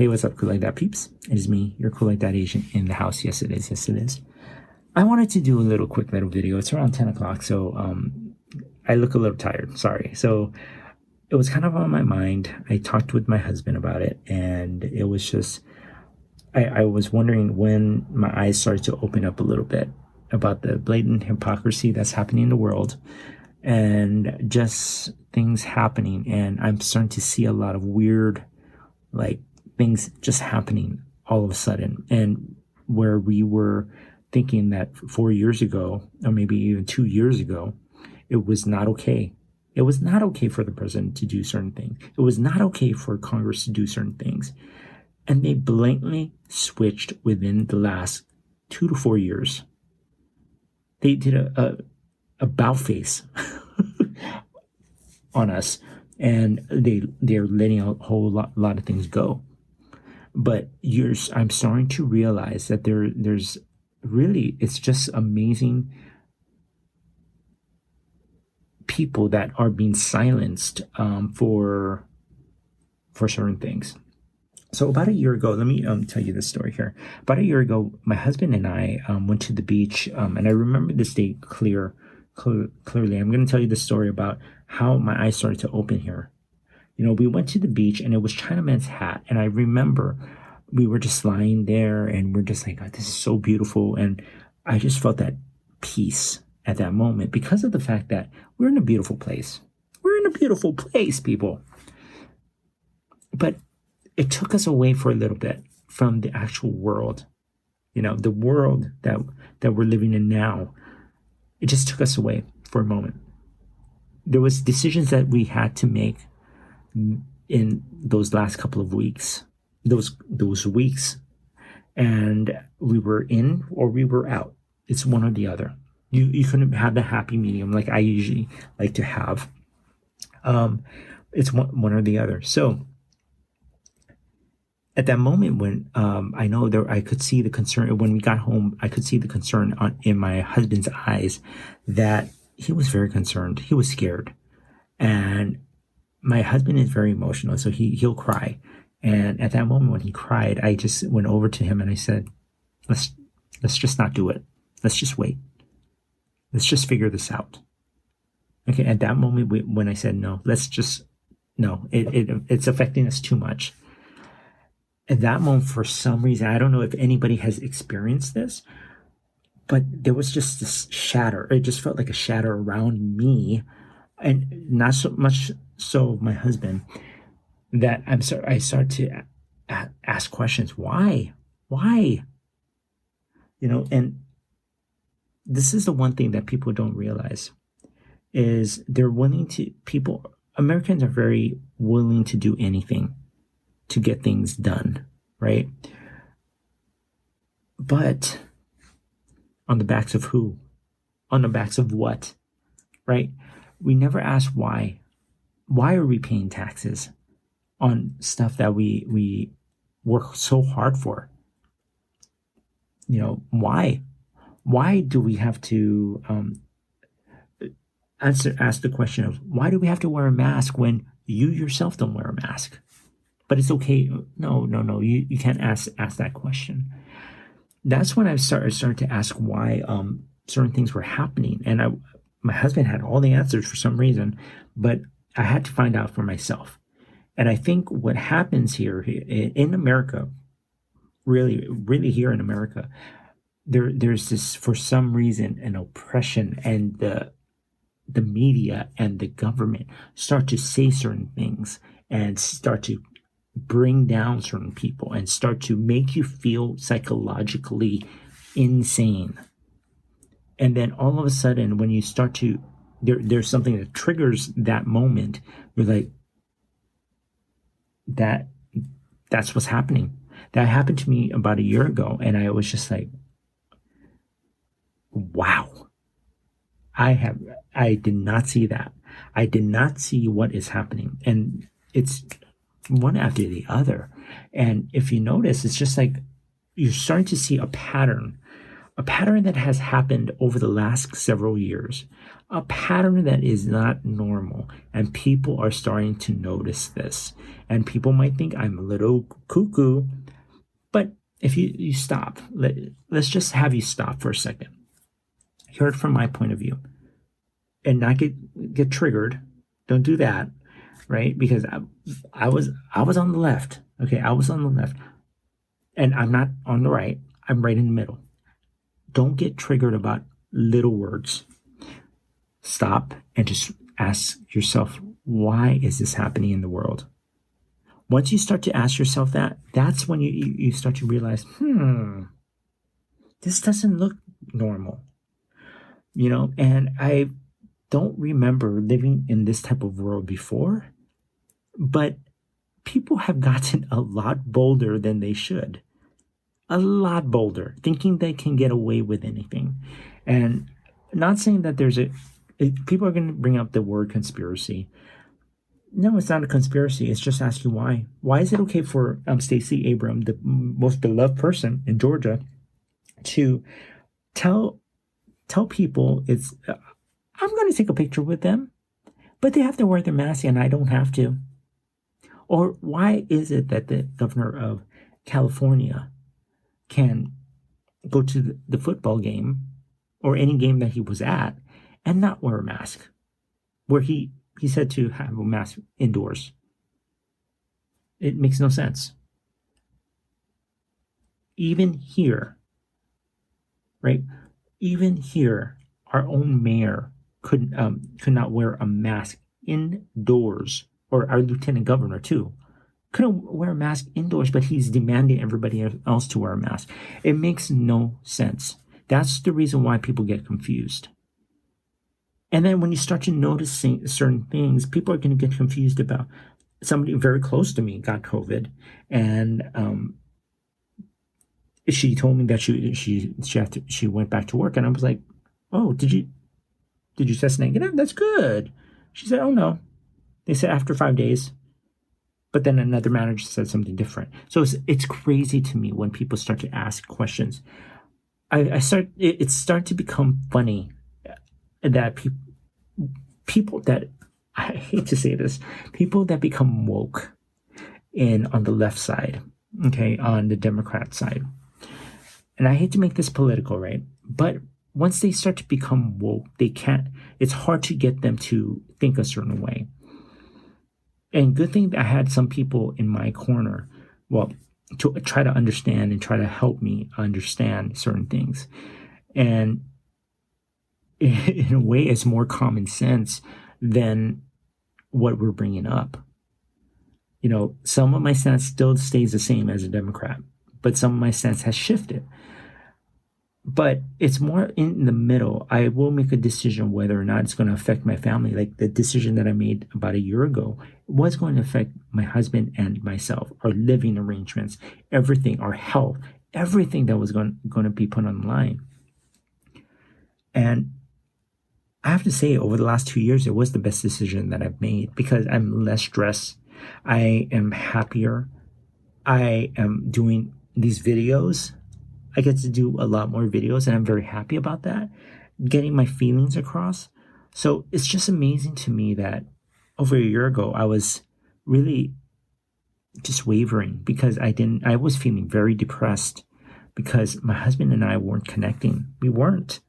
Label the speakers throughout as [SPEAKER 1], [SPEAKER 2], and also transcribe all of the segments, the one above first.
[SPEAKER 1] Hey, what's up, Cool Like That peeps? It is me, your Cool Like That Asian in the house. Yes, it is. Yes, it is. I wanted to do a quick little video. It's around 10 o'clock, so I look a little tired. Sorry. So it was kind of on my mind. I talked with my husband about it, and it was just, I was wondering when my eyes started to open up a little bit about the blatant hypocrisy that's happening in the world and just things happening. And I'm starting to see a lot of weird, things just happening all of a sudden. And where we were thinking that 4 years ago, or maybe even 2 years ago, it was not okay. It was not okay for the president to do certain things. It was not okay for Congress to do certain things. And they blatantly switched within the last 2 to 4 years. They did a about face on us, and they're letting a whole lot of things go. But I'm starting to realize that there's really, it's just amazing people that are being silenced for certain things. So about a year ago, let me tell you this story here. About a year ago, my husband and I went to the beach, and I remember this day clearly. I'm going to tell you the story about how my eyes started to open here. You know, we went to the beach, and it was Chinaman's Hat, and I remember we were just lying there, and we're just like, oh, this is so beautiful, and I just felt that peace at that moment because of the fact that we're in a beautiful place. We're in a beautiful place, people. But it took us away for a little bit from the actual world. You know, the world that we're living in now. It just took us away for a moment. There was decisions that we had to make in those last couple of weeks, those weeks, and we were in or we were out. It's one or the other. You couldn't have the happy medium like I usually like to have. It's one or the other. So at that moment when I know I could see the concern when we got home, I could see the concern in my husband's eyes that he was very concerned. He was scared. And my husband is very emotional, so he'll cry. And at that moment when he cried, I just went over to him and I said, let's just not do it. Let's just wait. Let's just figure this out. Okay, at that moment when I said no, it's affecting us too much. At that moment, for some reason, I don't know if anybody has experienced this, but there was just this shatter. It just felt like a shatter around me, and not so much so my husband, that I start to ask questions. Why? You know, and this is the one thing that people don't realize is Americans are very willing to do anything to get things done, right? But on the backs of who? On the backs of what, right? We never ask why. Why are we paying taxes on stuff that we work so hard for? You know, why? Why do we have to ask the question of why do we have to wear a mask when you yourself don't wear a mask? But it's okay. No. You can't ask that question. That's when I started to ask why certain things were happening. And my husband had all the answers for some reason, but I had to find out for myself. And I think what happens here in America, really here in America, there's this, for some reason, an oppression, and the media and the government start to say certain things and start to bring down certain people and start to make you feel psychologically insane. And then all of a sudden, when you start to, there's something that triggers that moment, you're like, that's what's happening. That happened to me about a year ago, and I was just like, wow. I did not see that. I did not see what is happening. And it's one after the other. And if you notice, it's just like you're starting to see a pattern a pattern that has happened over the last several years, a pattern that is not normal, and people are starting to notice this. And people might think I'm a little cuckoo, but if you stop, let's just have you stop for a second. Hear it from my point of view, and not get triggered. Don't do that, right? Because I was on the left. Okay, I was on the left, and I'm not on the right. I'm right in the middle. Don't get triggered about little words. Stop and just ask yourself, why is this happening in the world? Once you start to ask yourself that, that's when you start to realize, this doesn't look normal. And I don't remember living in this type of world before, but people have gotten a lot bolder than they should. A lot bolder, thinking they can get away with anything. And not saying that people are going to bring up the word conspiracy. No, it's not a conspiracy. It's just asking why. Why is it okay for Stacey Abrams, the most beloved person in Georgia, to tell people I'm going to take a picture with them, but they have to wear their mask and I don't have to? Or why is it that the governor of California can go to the football game or any game that he was at and not wear a mask, where he said to have a mask indoors? It makes no sense. Even here, right? Even here, our own mayor could not wear a mask indoors, or our lieutenant governor too couldn't wear a mask indoors, but he's demanding everybody else to wear a mask. It makes no sense. That's the reason why people get confused. And then when you start to notice certain things, people are going to get confused about somebody very close to me got COVID, and she told me that she went back to work, and I was like, "Oh, did you test negative? That's good." She said, "Oh no, they said after 5 days." But then another manager said something different. So it's crazy to me when people start to ask questions. It's starting to become funny that people that, I hate to say this, people that become woke on the left side, okay, on the Democrat side. And I hate to make this political, right? But once they start to become woke, it's hard to get them to think a certain way. And good thing that I had some people in my corner, to try to understand and try to help me understand certain things. And in a way, it's more common sense than what we're bringing up. Some of my stance still stays the same as a Democrat, but some of my stance has shifted. But it's more in the middle. I will make a decision whether or not it's going to affect my family. Like the decision that I made about a year ago was going to affect my husband and myself, our living arrangements, everything, our health, everything that was going to be put on the line. And I have to say, over the last 2 years, it was the best decision that I've made, because I'm less stressed. I am happier. I am doing these videos. I get to do a lot more videos, and I'm very happy about that, getting my feelings across. So it's just amazing to me that over a year ago, I was really just wavering because I was feeling very depressed because my husband and I weren't connecting. We weren't.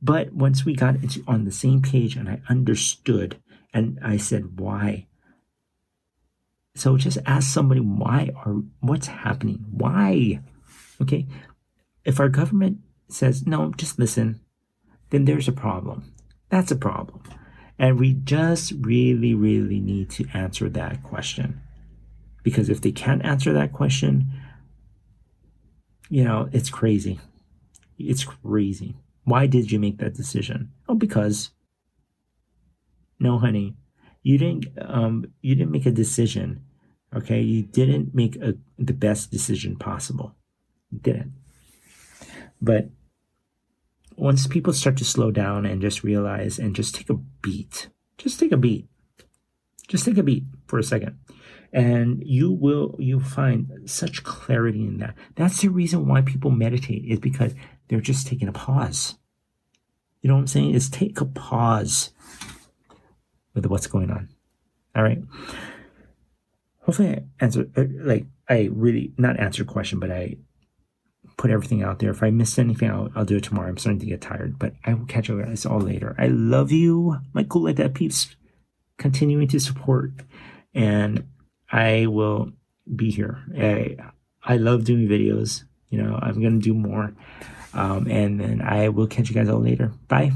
[SPEAKER 1] But once we got on the same page and I understood, and I said, why? So just ask somebody why, or what's happening? Why? Okay. If our government says, no, just listen, then there's a problem. That's a problem. And we just really, really need to answer that question. Because if they can't answer that question, it's crazy. It's crazy. Why did you make that decision? Oh, because. No, honey, you didn't make a decision. Okay, you didn't make the best decision possible. You didn't. But once people start to slow down and just realize and just take a beat, for a second, and you'll find such clarity in that. That's the reason why people meditate, is because They're just taking a pause. You know what I'm saying? It's take a pause with what's going on. All right. Hopefully I answer, I really, not answer a question, but I put everything out there. If I missed anything, I'll do it tomorrow. I'm starting to get tired, but I will catch you guys all later. I love you, my Cool Like That peeps, continuing to support, and I will be here. I love doing videos. I'm going to do more. And then I will catch you guys all later. Bye.